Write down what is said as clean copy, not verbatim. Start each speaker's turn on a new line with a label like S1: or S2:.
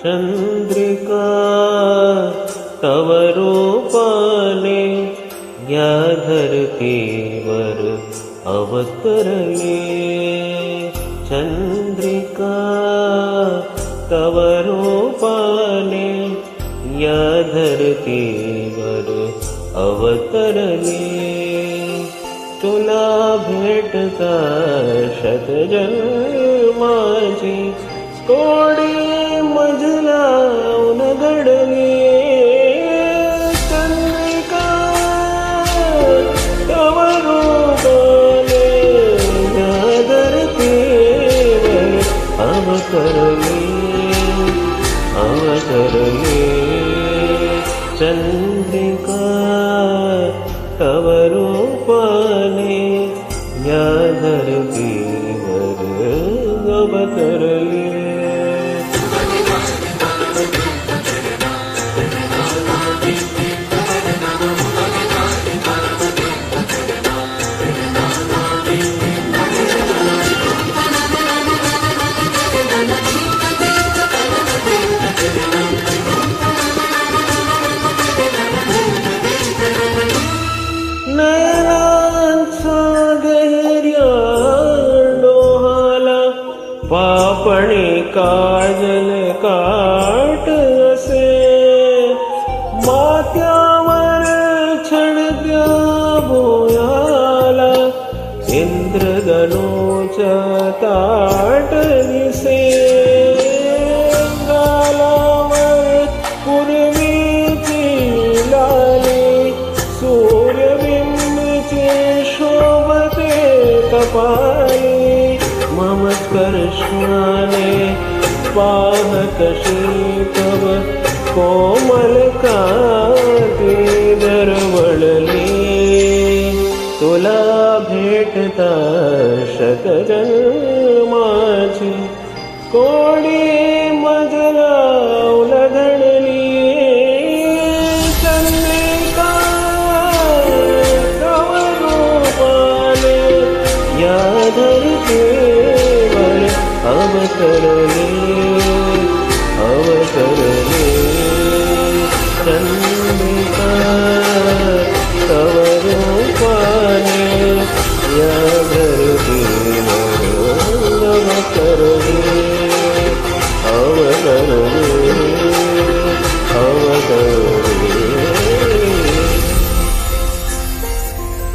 S1: चंद्रिका तव रूपाने या धरतीवर अवतरले। चंद्रिका तव रूपाने या धरतीवर अवतरले। तुला भेटता शतजन्माची कोडी मजला उलगडली। चंद्रिका तव रूपाने या धरतीवर अवतरली। चंद्रिका तव रूपाने या धरतीवर अवतरली। नयनांचा गहिर्या डोहाला पापणी काजल काट असे। माथ्यावर छडक्या भुयाला इंद्रधनुच्या ताट दिसे। गालावर पूर्वीची लाली सूर्यबिंबचे शोभते कपाली। मम स्पर्शाने पाह कशी तव कोमल कांती दरवळली। तुला भेटता शतजन्माची कोडी मजला उलगडली। चंद्रिका तव रूपाने या धरतीवर अवतरली। चंद्रिका तव रूपाने या